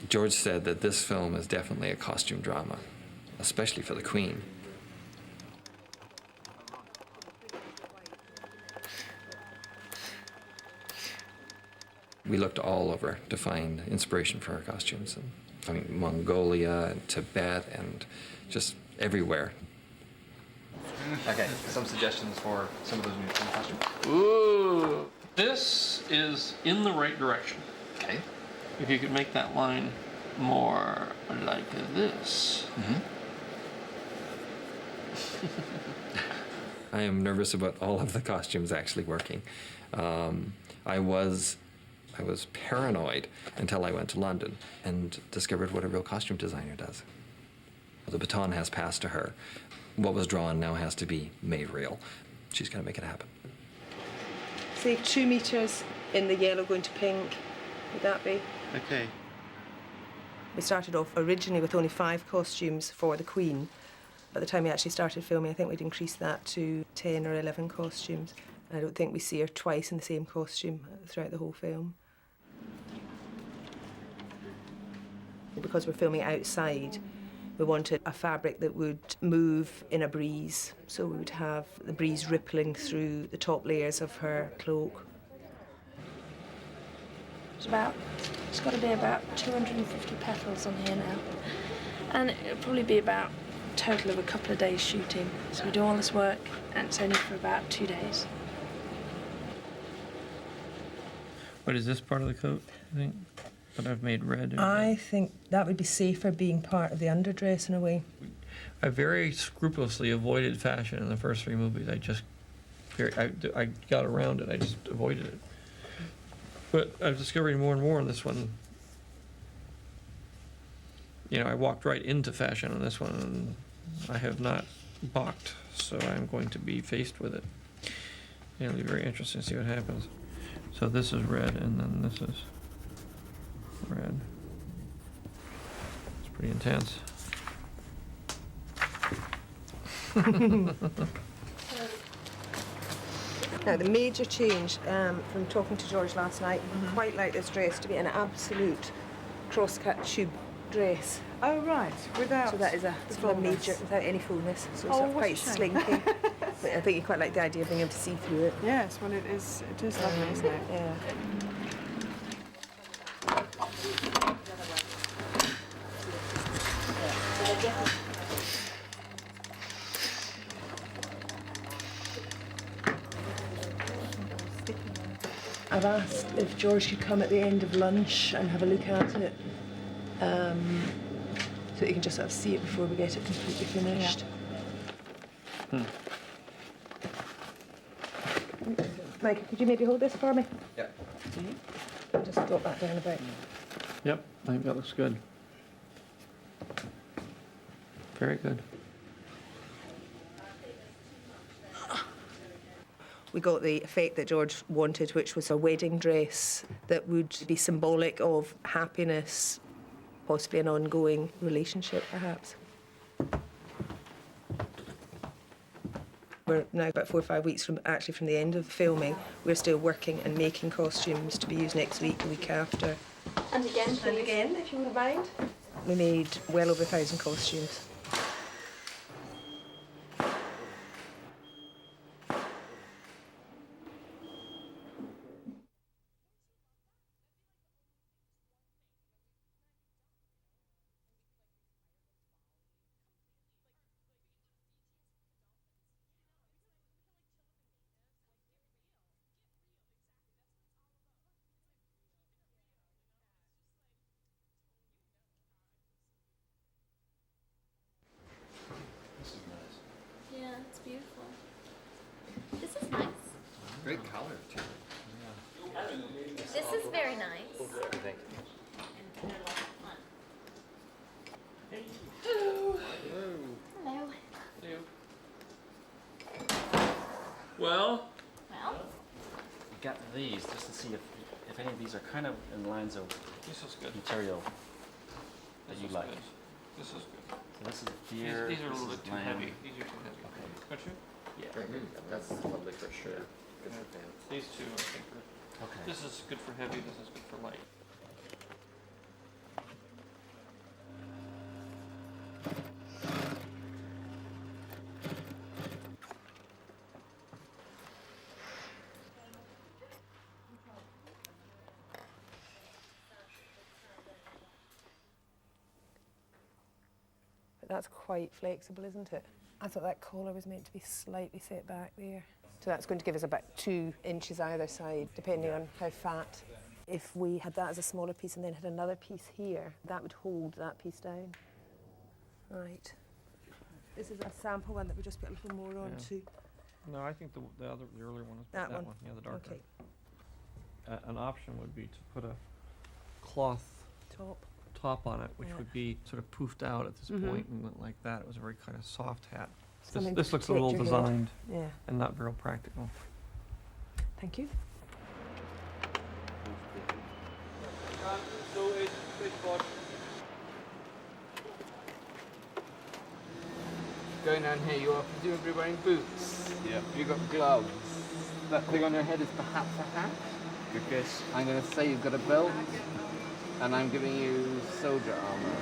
George said that this film is definitely a costume drama, especially for the Queen. We looked all over to find inspiration for her costumes. And, I mean, Mongolia and Tibet and just everywhere. Okay, some suggestions for some of those new costumes. Ooh, this is in the right direction. Okay. If you could make that line more like this. I am nervous about all of the costumes actually working. I was paranoid until I went to London and discovered what a real costume designer does. The baton has passed to her. What was drawn now has to be made real. She's going to make it happen. Say 2 meters in the yellow going to pink. Would that be? Okay. We started off originally with only 5 costumes for the Queen. By the time we actually started filming, I think we'd increased that to 10 or 11 costumes. I don't think we see her twice in the same costume throughout the whole film. Because we're filming outside, we wanted a fabric that would move in a breeze. So we would have the breeze rippling through the top layers of her cloak. It's got to be about 250 petals on here now. And it'll probably be about a total of a couple of days shooting. So we do all this work, and it's only for about 2 days. What is this part of the coat, I think, that I've made red? I think that would be safer being part of the underdress in a way. I very scrupulously avoided fashion in the first 3 movies. I got around it, I just avoided it. But I'm discovering more and more in this one. You know, I walked right into fashion on this one, and I have not balked, so I'm going to be faced with it. It'll be very interesting to see what happens. So this is red, and then this is red. It's pretty intense. Now, the major change from talking to George last night, quite like this dress to be an absolute cross-cut tube dress. Oh, right, without So that is a major, without any fullness, so it's Oh, what a quite shame. slinky. But I think you quite like the idea of being able to see through it. Yes, well, it is lovely, isn't it? Yeah. I've asked if George could come at the end of lunch and have a look at it, so that you can just sort of see it before we get it completely finished. Mike, could you maybe hold this for me? Yeah. Just drop that down a bit. Yep, I think that looks good. Very good. We got the effect that George wanted, which was a wedding dress that would be symbolic of happiness, possibly an ongoing relationship, perhaps. We're now about 4 or 5 weeks from the end of filming. We're still working and making costumes to be used next week, the week after. And again, please. And again, if you wouldn't mind. We made well over 1,000 costumes. Yeah, it's beautiful. This is nice. Great color, too. This is very nice. What do you think? Hello. Well? Well, We got these just to see if any of these are kind of in lines of This is good. material that you like. This is good. So this is deer. These are a this little is bit too lamb. heavy. These are too heavy. Okay. Don't you? Yeah. That's lovely for sure. Good for fans. These two, I think, are. Okay. This is good for heavy. This is good for light. But that's quite flexible, isn't it? I thought that collar was meant to be slightly set back there. So that's going to give us about 2 inches either side, depending on how fat. If we had that as a smaller piece and then had another piece here, that would hold that piece down. Right. This is a sample one that we just put a little more Yeah. onto. No, I think the earlier one is That one? Yeah, the darker. Okay. An option would be to put a cloth Top. top on it, which Yeah. would be sort of poofed out at this Mhm. point and went like that. It was a very kind of soft hat. Something This to looks a little protect your head. designed Yeah. and not very practical. Thank you. Going down here, you are presumably wearing boots. Yeah. You've got gloves. That thing on your head is perhaps a hat. Good guess. I'm going to say you've got a belt, and I'm giving you soldier armor.